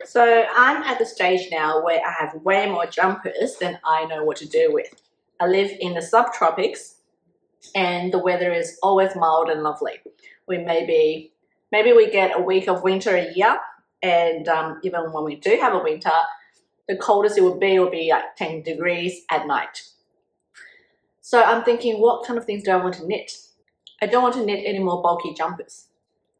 So I'm at the stage now where I have way more jumpers than I know what to do with. I live in the subtropics and the weather is always mild and lovely. Maybe we get a week of winter a year, and even when we do have a winter, the coldest it will be like 10 degrees at night. So I'm thinking, what kind of things do I want to knit? I don't want to knit any more bulky jumpers.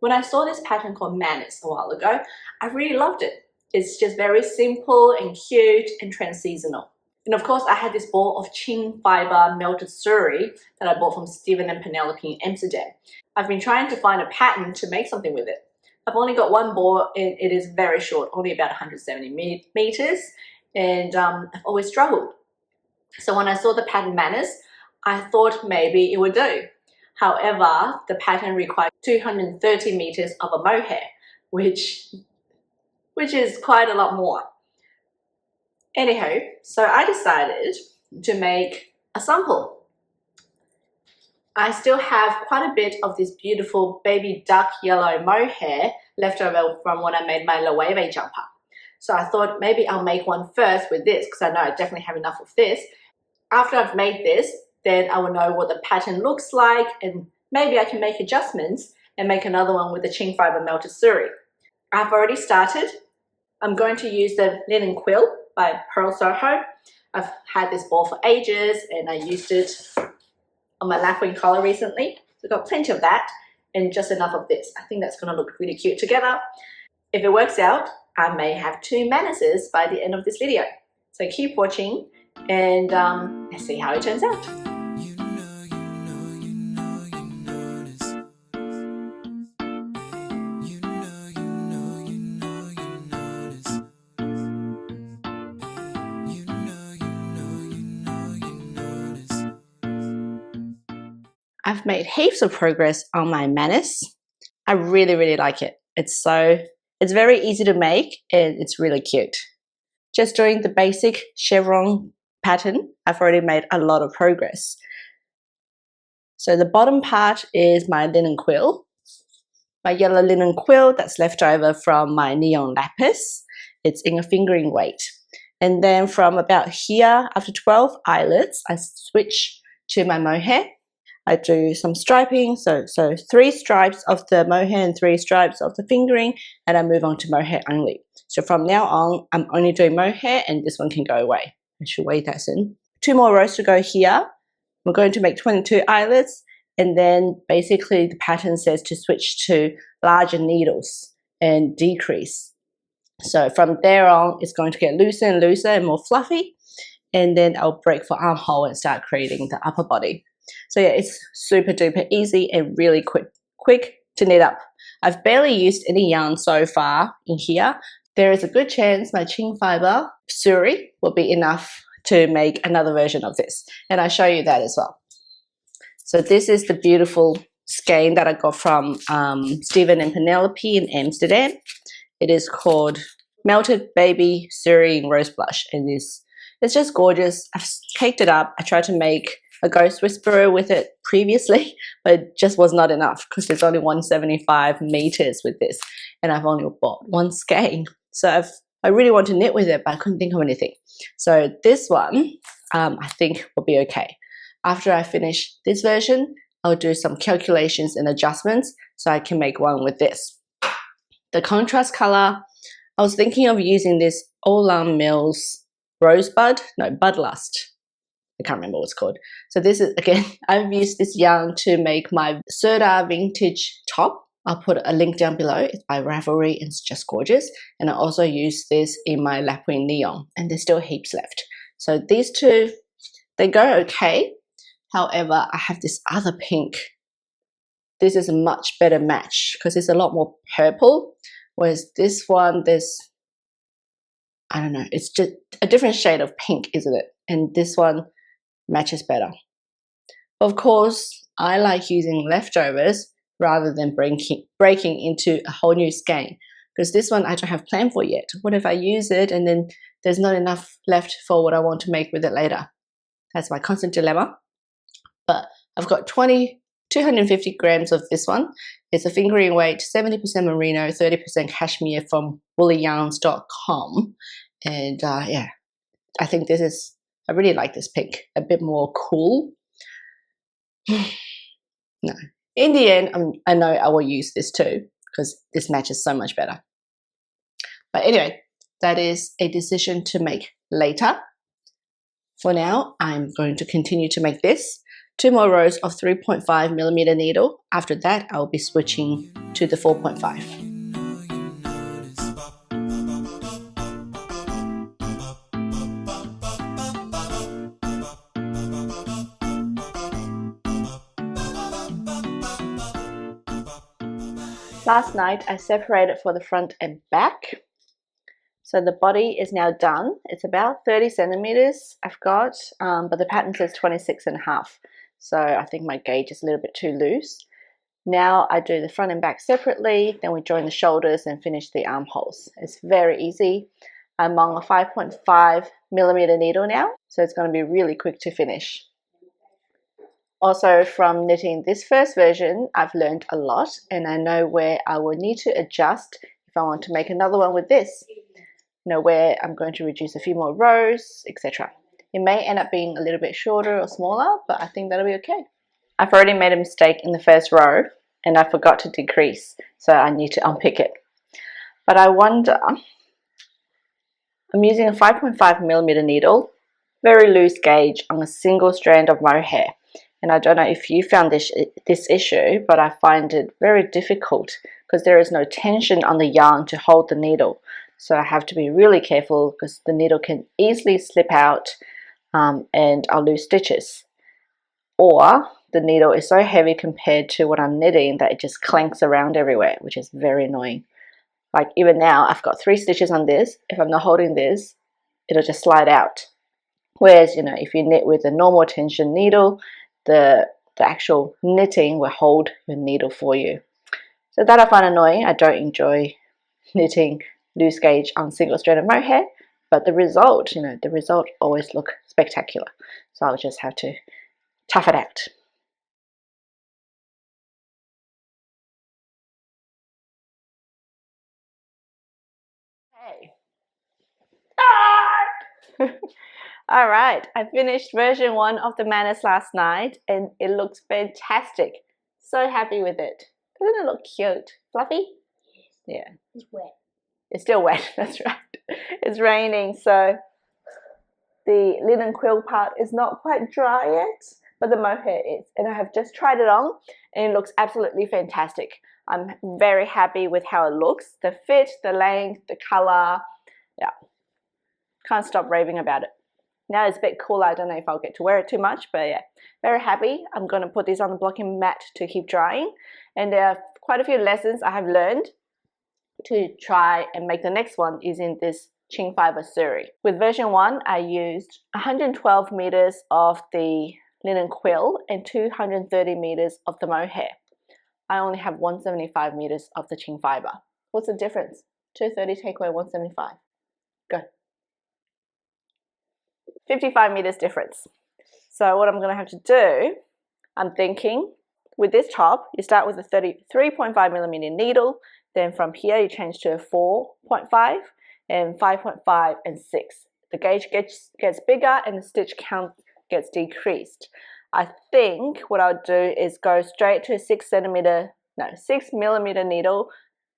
When I saw this pattern called Manises a while ago, I really loved it. It's just very simple and cute and trans-seasonal. And of course, I had this ball of chin fiber melted suri that I bought from Steven and Penelope in Amsterdam. I've been trying to find a pattern to make something with it. I've only got one ball and it is very short, only about 170 meters, and I've always struggled. So when I saw the pattern Manises, I thought maybe it would do. However, the pattern requires 230 meters of a mohair, which is quite a lot more. Anyhow, so I decided to make a sample. I still have quite a bit of this beautiful baby dark yellow mohair left over from when I made my Ravelry jumper. So I thought maybe I'll make one first with this because I know I definitely have enough of this. After I've made this, then I will know what the pattern looks like and maybe I can make adjustments and make another one with the chin fiber melted suri. I've already started. I'm going to use the linen quill by Pearl Soho. I've had this ball for ages and I used it on my lapwing collar recently. So I've got plenty of that and just enough of this. I think that's going to look really cute together. If it works out, I may have 2 Manises by the end of this video. So keep watching and let's see how it turns out. I've made heaps of progress on my Manises. I really like it. It's very easy to make and it's really cute. Just doing the basic chevron pattern, I've already made a lot of progress. So the bottom part is my linen quill. My yellow linen quill that's left over from my neon lapis. It's in a fingering weight. And then from about here, after 12 eyelets, I switch to my mohair. I do some striping, so 3 stripes of the mohair and 3 stripes of the fingering, and I move on to mohair only. So from now on, I'm only doing mohair and this one can go away. I should weigh that in. 2 more rows to go here. We're going to make 22 eyelets, and then basically the pattern says to switch to larger needles and decrease. So from there on, it's going to get looser and looser and more fluffy, and then I'll break for armhole and start creating the upper body. So yeah, it's super duper easy and really quick to knit up. I've barely used any yarn so far in here. There is a good chance my chin fiber suri will be enough to make another version of this, and I'll show you that as well. So this is the beautiful skein that I got from Steven and Penelope in Amsterdam. It is called Melted Baby Suri in Rose Blush, and it's just gorgeous. I've caked it up. I tried to make a ghost whisperer with it previously, but it just was not enough because there's only 175 meters with this, and I've only bought 1 skein. So I really want to knit with it, but I couldn't think of anything. So this one, I think will be okay. After I finish this version, I'll do some calculations and adjustments so I can make one with this. The contrast color, I was thinking of using this Olan Mills Rosebud, no, Budlust. I can't remember what it's called. So this is, again, I've used this yarn to make my Sirdar vintage top. I'll put a link down below. It's by Ravelry and it's just gorgeous. And I also use this in my Lapwing Neon, and there's still heaps left. So these 2, they go okay. However, I have this other pink. This is a much better match because it's a lot more purple. Whereas this one, I don't know, it's just a different shade of pink, isn't it? And this one matches better. Of course, I like using leftovers rather than breaking into a whole new skein, because this one I don't have planned for yet. What if I use it and then there's not enough left for what I want to make with it later? That's my constant dilemma. But I've got 20 250 grams of this one. It's a fingering weight, 70% merino, 30% cashmere from woollyyarns.com. And yeah, I think this is, I really like this pink, a bit more cool. No, in the end, I know I will use this too because this matches so much better. But anyway, that is a decision to make later. For now, I'm going to continue to make this. 2 more rows of 3.5mm needle. After that, I'll be switching to the 4.5. Last night, I separated for the front and back. So the body is now done. It's about 30 centimeters I've got, but the pattern says 26.5. So I think my gauge is a little bit too loose. Now I do the front and back separately, then we join the shoulders and finish the armholes. It's very easy. I'm on a 5.5mm needle now, so it's going to be really quick to finish. Also, from knitting this first version, I've learned a lot and I know where I will need to adjust if I want to make another one with this. You know, where I'm going to reduce a few more rows, etc. It may end up being a little bit shorter or smaller, but I think that'll be okay. I've already made a mistake in the first row and I forgot to decrease, so I need to unpick it. But I wonder, I'm using a 5.5mm needle, very loose gauge on a single strand of mohair. And I don't know if you found this issue, but I find it very difficult because there is no tension on the yarn to hold the needle. So I have to be really careful because the needle can easily slip out and I'll lose stitches. Or the needle is so heavy compared to what I'm knitting that it just clanks around everywhere, which is very annoying. Like even now, I've got 3 stitches on this. If I'm not holding this, it'll just slide out. Whereas, you know, if you knit with a normal tension needle, the actual knitting will hold your needle for you. So that I find annoying. I don't enjoy knitting loose gauge on single strand mohair, but the result, you know, the result always look spectacular. So I'll just have to tough it out. Okay. All right, I finished version 1 of the Manises last night and it looks fantastic. So happy with it. Doesn't it look cute? Fluffy? Yeah. It's wet. It's still wet, that's right. It's raining, so the linen quill part is not quite dry yet, but the mohair is. And I have just tried it on and it looks absolutely fantastic. I'm very happy with how it looks. The fit, the length, the color. Yeah. Can't stop raving about it. Now it's a bit cooler. I don't know if I'll get to wear it too much, but yeah, very happy. I'm going to put this on the blocking mat to keep drying. And there are quite a few lessons I have learned to try and make the next one using this Qing fiber suri. With version 1, I used 112 meters of the linen quill and 230 meters of the mohair. I only have 175 meters of the Qing fiber. What's the difference? 230 take away 175. Go. 55 meters difference. So what I'm going to have to do, I'm thinking with this top, you start with a 33.5mm needle, then from here you change to a 4.5 and 5.5 and 6. The gauge gets bigger and the stitch count gets decreased. I think what I'll do is go straight to a 6mm needle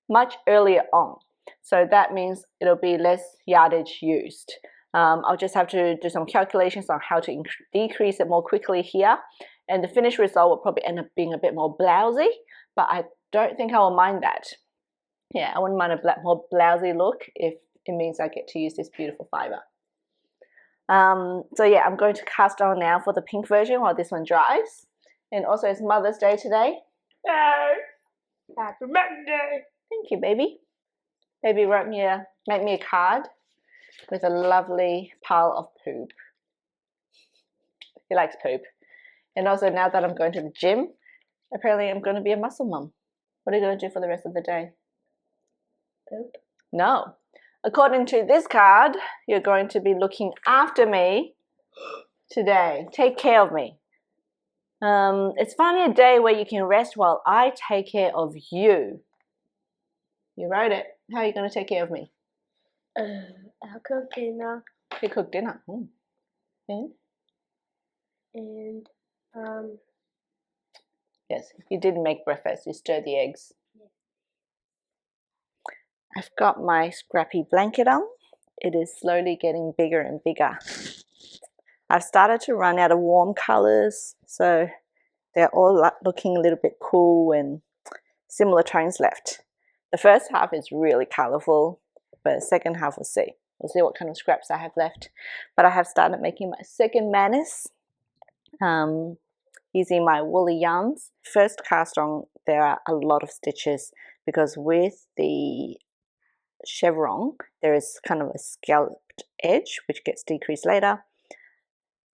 much earlier on. So that means it'll be less yardage used. I'll just have to do some calculations on how to decrease it more quickly here. And the finished result will probably end up being a bit more blousy, but I don't think I will mind that. Yeah, I wouldn't mind a more blousy look if it means I get to use this beautiful fiber. So yeah, I'm going to cast on now for the pink version while this one dries. And also it's Mother's Day today. Yay! Happy Mother's Day! Thank you, baby. Baby wrote me made me a card with a lovely pile of poop. He likes poop. And also now that I'm going to the gym, apparently I'm going to be a muscle mum. What are you going to do for the rest of the day? Poop? No. According to this card, you're going to be looking after me today. Take care of me. It's finally a day where you can rest while I take care of you. You wrote it. How are you going to take care of me? I'll cook dinner. You cook dinner. And? Yes, you didn't make breakfast. You stirred the eggs. Yeah. I've got my scrappy blanket on. It is slowly getting bigger and bigger. I've started to run out of warm colors, so they're all looking a little bit cool and similar tones left. The first half is really colorful, but the second half we'll see. We'll see what kind of scraps I have left. But I have started making my second Manises using my woolly yarns. First cast on, there are a lot of stitches because with the chevron, there is kind of a scalloped edge which gets decreased later.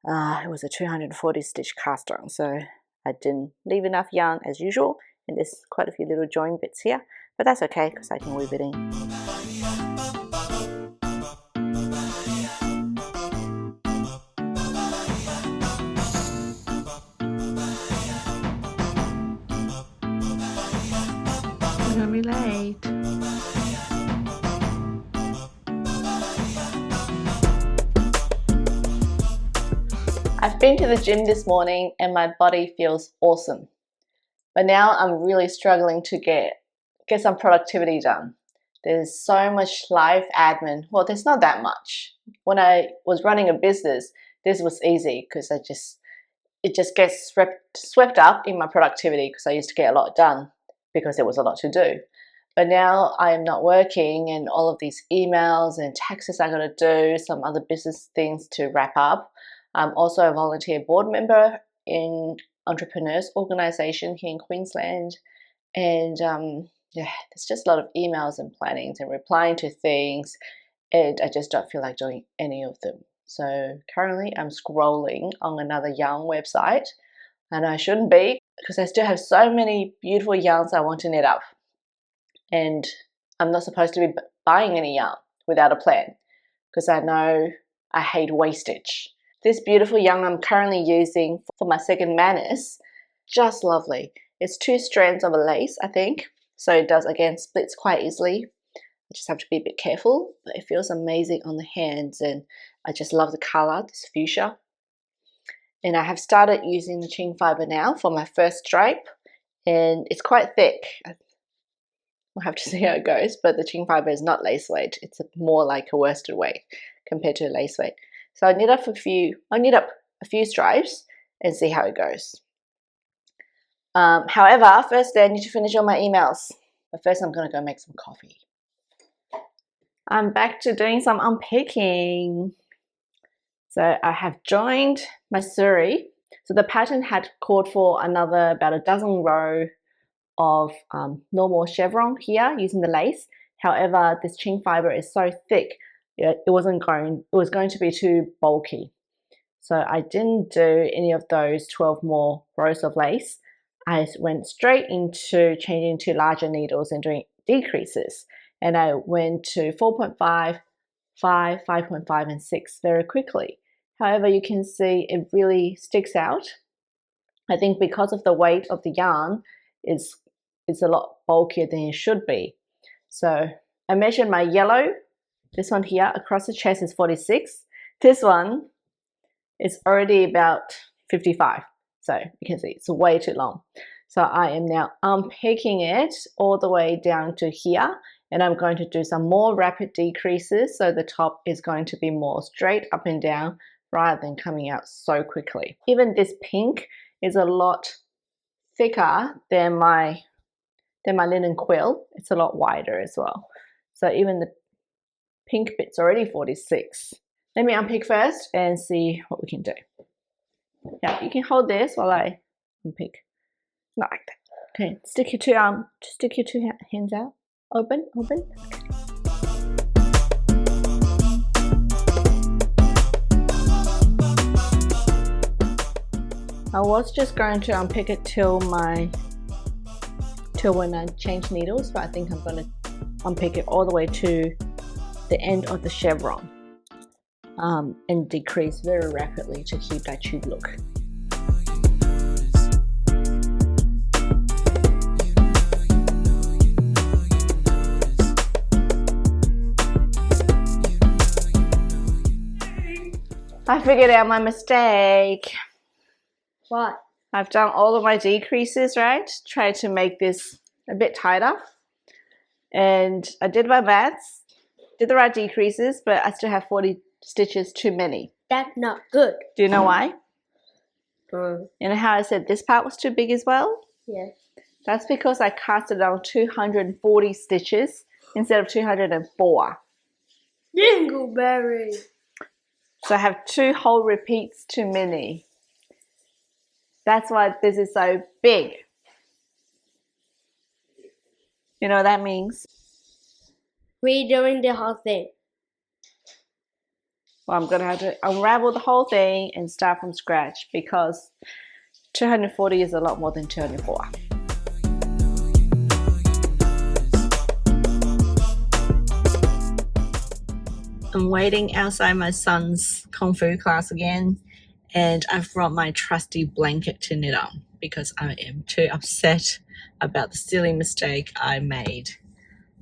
It was a 240 stitch cast on, so I didn't leave enough yarn as usual, and there's quite a few little join bits here, but that's okay because I can weave it in. We're gonna be late. I've been to the gym this morning and my body feels awesome. But now I'm really struggling to get some productivity done. There's so much life admin. Well, there's not that much. When I was running a business, this was easy because it just gets swept up in my productivity because I used to get a lot done because there was a lot to do. But now I am not working and all of these emails and taxes I got to do, some other business things to wrap up. I'm also a volunteer board member in entrepreneurs organization here in Queensland, and yeah, there's just a lot of emails and plannings and replying to things, and I just don't feel like doing any of them. So currently I'm scrolling on another yarn website, and I shouldn't be because I still have so many beautiful yarns I want to knit up, and I'm not supposed to be buying any yarn without a plan because I know I hate wastage. This beautiful yarn I'm currently using for my second Manises, just lovely. It's 2 strands of a lace, I think. So it does, again, splits quite easily. I just have to be a bit careful, but it feels amazing on the hands and I just love the color, this fuchsia. And I have started using the chin fiber now for my first stripe, and it's quite thick. We'll have to see how it goes, but the chin fiber is not lace weight. It's more like a worsted weight compared to a lace weight. So I'll knit up a few stripes and see how it goes. However, first I need to finish all my emails. But first I'm going to go make some coffee. I'm back to doing some unpicking. So I have joined my suri. So the pattern had called for about a dozen row of normal chevron here using the lace. However, this chin fiber is so thick, it was going to be too bulky. So I didn't do any of those 12 more rows of lace. I went straight into changing to larger needles and doing decreases. And I went to 4.5, 5, 5.5 and 6 very quickly. However, you can see it really sticks out. I think because of the weight of the yarn, it's a lot bulkier than it should be. So I measured my yellow. This one here across the chest is 46. This one is already about 55. So you can see it's way too long. So I am now unpicking it all the way down to here, and I'm going to do some more rapid decreases so the top is going to be more straight up and down rather than coming out so quickly. Even this pink is a lot thicker than my linen quill. It's a lot wider as well. So even the pink bit's already 46. Let me unpick first and see what we can do. Yeah, you can hold this while I unpick. Not like that. Okay, stick your two hands out. Open. Okay. I was just going to unpick it till when I change needles, but I think I'm going to unpick it all the way to the end of the chevron and decrease very rapidly to keep that tube look. I figured out my mistake. What? I've done all of my decreases, right? Tried to make this a bit tighter. And I did my maths, did the right decreases, but I still have 40 stitches too many. That's not good. Do you know why? Mm. You know how I said this part was too big as well? Yes. That's because I casted down 240 stitches instead of 204. Dingleberry. So I have 2 whole repeats too many. That's why this is so big. You know what that means? Redoing the whole thing. Well, I'm going to have to unravel the whole thing and start from scratch because 240 is a lot more than 204. I'm waiting outside my son's Kung Fu class again, and I've brought my trusty blanket to knit on because I am too upset about the silly mistake I made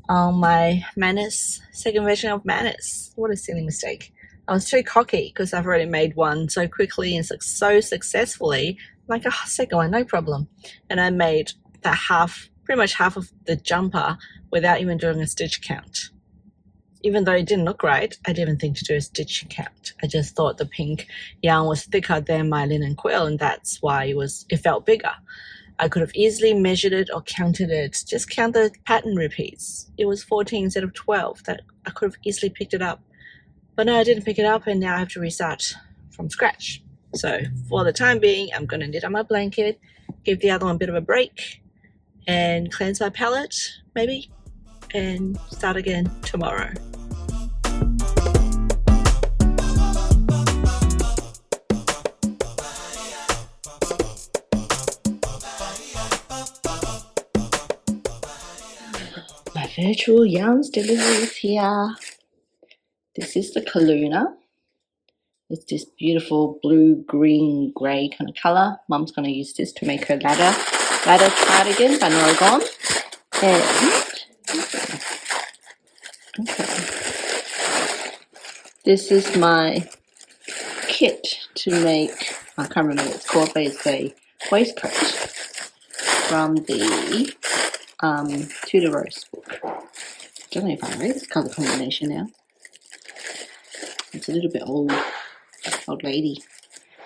on my Manises, second version of Manises. What a silly mistake. I was too cocky because I've already made one so quickly and so successfully. I'm like, oh, second one, no problem. And I made that pretty much half of the jumper without even doing a stitch count. Even though it didn't look right, I didn't think to do a stitch count. I just thought the pink yarn was thicker than my linen quill, and that's why it felt bigger. I could have easily measured it or counted it. Just count the pattern repeats. It was 14 instead of 12. That I could have easily picked it up. But no, I didn't pick it up, and now I have to restart from scratch. So for the time being, I'm going to knit on my blanket, give the other one a bit of a break, and cleanse my palette, maybe, and start again tomorrow. My virtual yarns delivery is here. This is the Kaluna. It's this beautiful blue, green, grey kind of colour. Mum's going to use this to make her ladder cardigan by Norah Gaughan. And this is my kit to make, I can't remember what it's called, but it's a waistcoat from the Tudor Rose book. I don't know if I read this colour combination now. It's a little bit old lady.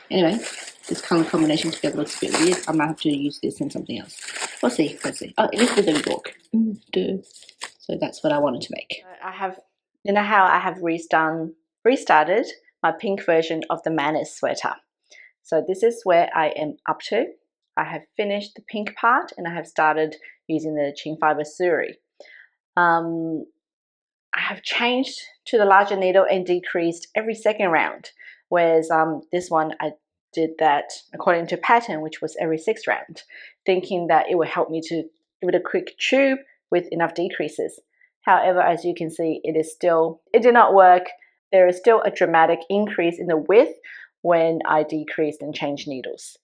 Anyway, this colour combination together looks a bit weird. I might have to use this in something else. We'll see. Oh, it is with a book. So that's what I wanted to make. I have, you know how I have restarted my pink version of the Manises sweater. So this is where I am up to. I have finished the pink part and I have started using the Chin Fiber Suri. I have changed to the larger needle and decreased every second round, whereas this one I did that according to pattern, which was every 6th round, thinking that it would help me to give it a quick tube with enough decreases. However, as you can see, it did not work. There is still a dramatic increase in the width when I decreased and changed needles.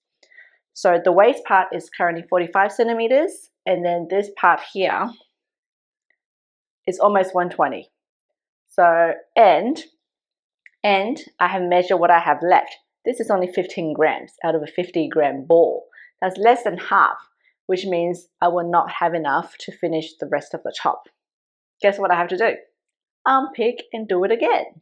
So the waist part is currently 45 centimeters, and then this part here is almost 120. So, and I have measured what I have left. This is only 15 grams out of a 50-gram ball. That's less than half, which means I will not have enough to finish the rest of the top. Guess what I have to do? Unpick and do it again.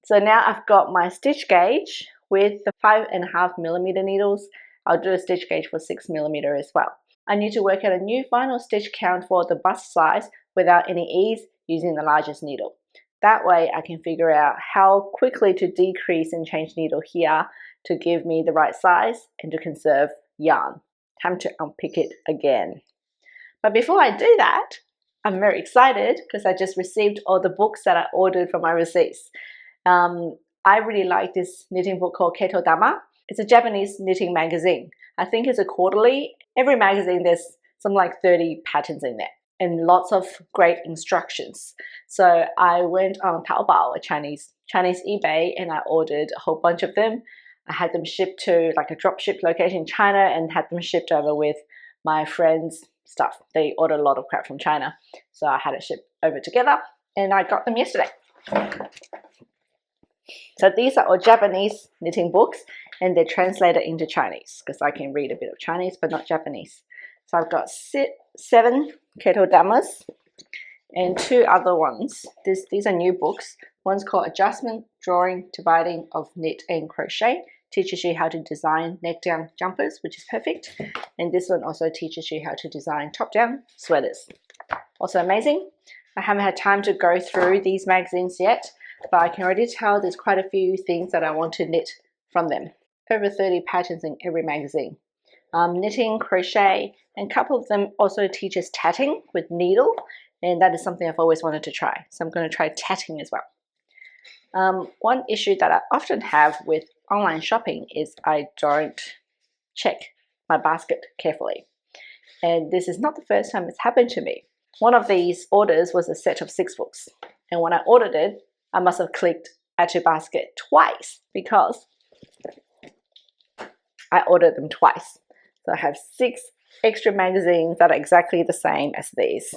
So now I've got my stitch gauge with the 5.5mm needles. I'll do a stitch gauge for 6mm as well. I need to work out a new final stitch count for the bust size without any ease using the largest needle. That way I can figure out how quickly to decrease and change needle here to give me the right size and to conserve yarn. Time to unpick it again. But before I do that, I'm very excited because I just received all the books that I ordered from overseas. I really like this knitting book called Keitodama. It's a Japanese knitting magazine. I think it's a quarterly. Every magazine there's something like 30 patterns in there and lots of great instructions. So I went on Taobao, a Chinese eBay, and I ordered a whole bunch of them. I had them shipped to like a drop ship location in China and had them shipped over with my friends' stuff. They ordered a lot of crap from China. So I had it shipped over together and I got them yesterday. So these are all Japanese knitting books, and they're translated into Chinese because I can read a bit of Chinese but not Japanese. So I've got 7 Keitodamas and 2 other ones. These are new books. One's called Adjustment, Drawing, Dividing of Knit and Crochet. Teaches you how to design neck down jumpers, which is perfect. And this one also teaches you how to design top down sweaters. Also amazing. I haven't had time to go through these magazines yet, but I can already tell there's quite a few things that I want to knit from them. Over 30 patterns in every magazine. Knitting, crochet, and a couple of them also teaches tatting with needle, and that is something I've always wanted to try. So I'm going to try tatting as well. One issue that I often have with online shopping is I don't check my basket carefully. And this is not the first time it's happened to me. One of these orders was a set of 6 books. And when I ordered it, I must have clicked add to basket twice because I ordered them twice. So I have 6 extra magazines that are exactly the same as these.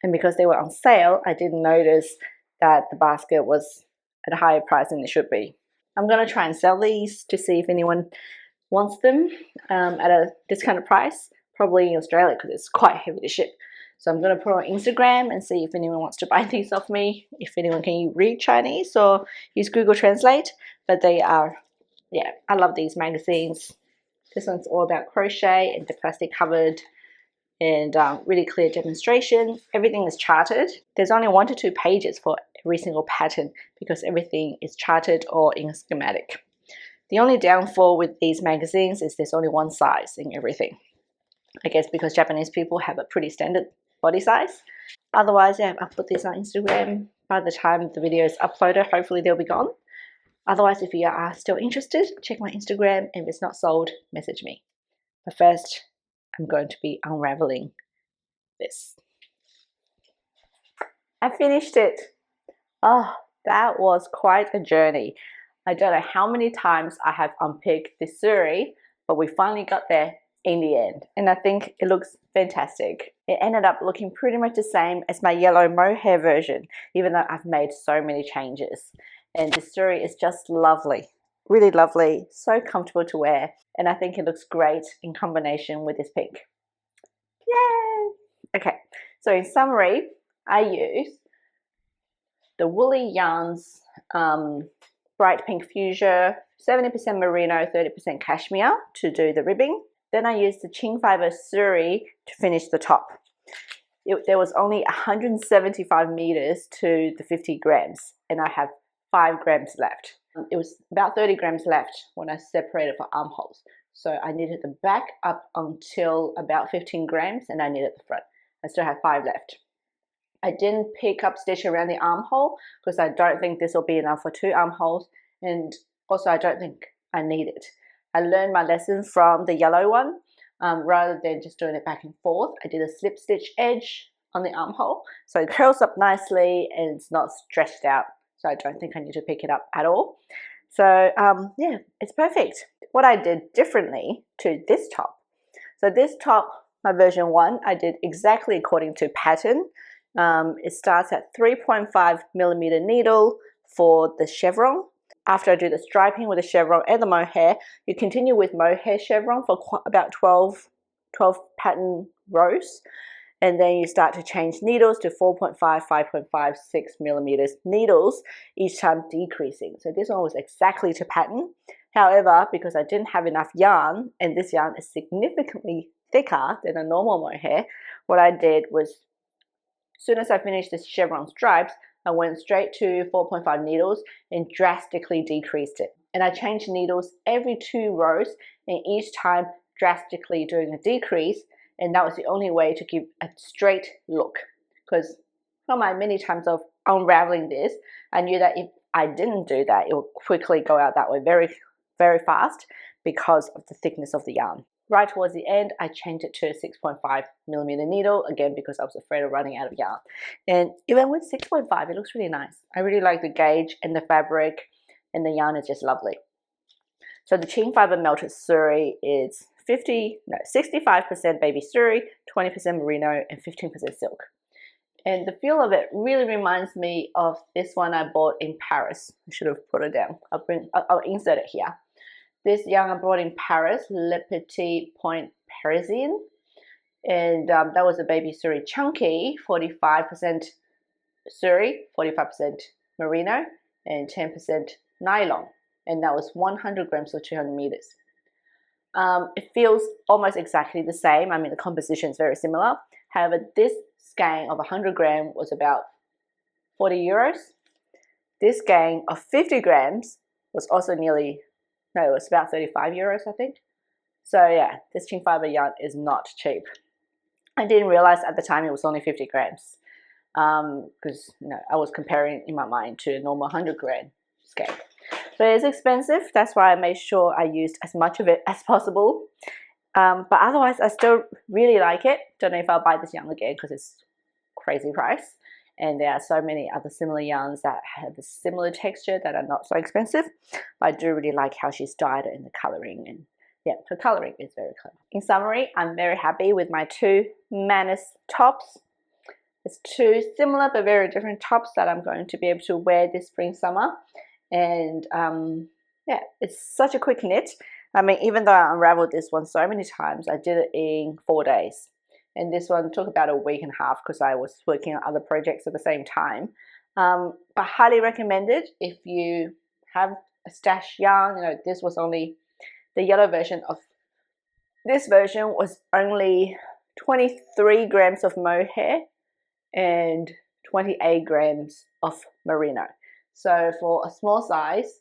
And because they were on sale, I didn't notice that the basket was at a higher price than it should be. I'm going to try and sell these to see if anyone wants them at a discounted price, probably in Australia because it's quite heavy to ship. So I'm going to put on Instagram and see if anyone wants to buy these off me, if anyone can read Chinese or use Google Translate. But they are, yeah, I love these magazines. This one's all about crochet and the plastic covered and really clear demonstration. Everything is charted. There's only 1 to 2 pages for every single pattern because everything is charted or in schematic. The only downfall with these magazines is there's only one size in everything. I guess because Japanese people have a pretty standard body size. Otherwise, yeah, I'll put this on Instagram. By the time the video is uploaded, hopefully they'll be gone. Otherwise, if you are still interested, check my Instagram. If it's not sold, message me. But first, I'm going to be unraveling this. I finished it. Oh, that was quite a journey. I don't know how many times I have unpicked this suri, but we finally got there in the end. And I think it looks fantastic. It ended up looking pretty much the same as my yellow mohair version, even though I've made so many changes. And this suri is just lovely. Really lovely, so comfortable to wear. And I think it looks great in combination with this pink. Yay! Okay, so in summary, I use the woolly yarns, bright pink fuchsia, 70% merino, 30% cashmere to do the ribbing. Then I used the Qing fiber suri to finish the top. There was only 175 meters to the 50 grams, and I have 5 grams left. It was about 30 grams left when I separated for armholes. So I knitted the back up until about 15 grams, and I knitted the front. I still have 5 left. I didn't pick up stitch around the armhole because I don't think this will be enough for 2 armholes, and also I don't think I need it. I learned my lesson from the yellow one. Rather than just doing it back and forth, I did a slip stitch edge on the armhole, so it curls up nicely and it's not stretched out. So I don't think I need to pick it up at all. So yeah, it's perfect. What I did differently to this top. So this top, my version 1, I did exactly according to pattern. It starts at 3.5 millimeter needle for the chevron. After I do the striping with the chevron and the mohair, you continue with mohair chevron for about 12 pattern rows. And then you start to change needles to 4.5, 5.5, 6 millimeters needles, each time decreasing. So this one was exactly to pattern. However, because I didn't have enough yarn, and this yarn is significantly thicker than a normal mohair, what I did was, as soon as I finished the chevron stripes, I went straight to 4.5 needles and drastically decreased it. And I changed needles every 2 rows, and each time drastically doing a decrease. And that was the only way to give a straight look. Because from my many times of unraveling this, I knew that if I didn't do that, it would quickly go out that way very, very fast because of the thickness of the yarn. Right towards the end, I changed it to a 6.5 millimeter needle, again because I was afraid of running out of yarn. And even with 6.5, it looks really nice. I really like the gauge and the fabric, and the yarn is just lovely. So the Qing fiber melted suri is 65% baby suri, 20% merino, and 15% silk. And the feel of it really reminds me of this one I bought in Paris. I should have put it down. I'll insert it here. This yarn I bought in Paris, Le Petit Point Parisien. And that was a baby Suri chunky, 45% Suri, 45% merino, and 10% nylon. And that was 100 grams or 200 meters. It feels almost exactly the same. I mean, the composition is very similar. However, this skein of 100 gram was about 40 euros. This skein of 50 grams was also it was about 35 euros, I think. So yeah, this chin fiber yarn is not cheap. I didn't realize at the time it was only 50 grams because I was comparing in my mind to a normal 100 gram skein. So it's expensive. That's why I made sure I used as much of it as possible. But otherwise, I still really like it. Don't know if I'll buy this yarn again because it's crazy price. And there are so many other similar yarns that have a similar texture that are not so expensive. But I do really like how she's dyed it in the coloring. And yeah, her coloring is very clever. In summary, I'm very happy with my two Manises tops. It's two similar but very different tops that I'm going to be able to wear this spring summer. And yeah, it's such a quick knit. I mean, even though I unraveled this one so many times, I did it in 4 days. And this one took about a week and a half because I was working on other projects at the same time. But highly recommended if you have a stash yarn. This was only the yellow version of this version was only 23 grams of mohair and 28 grams of merino. So for a small size,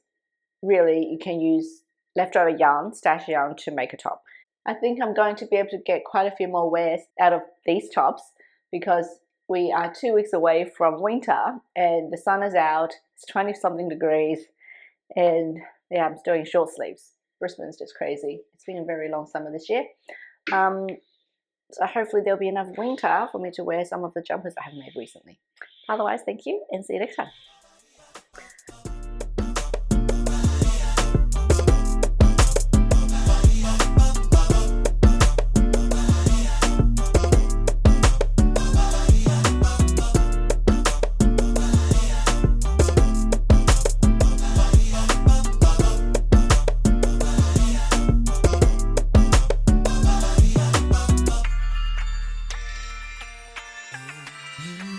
really you can use leftover yarn, stash yarn to make a top. I think I'm going to be able to get quite a few more wears out of these tops because we are 2 weeks away from winter and the sun is out, it's 20 something degrees, and yeah, I'm doing short sleeves. Brisbane's just crazy. It's been a very long summer this year. So hopefully there'll be enough winter for me to wear some of the jumpers I have made recently. Otherwise, thank you and see you next time. You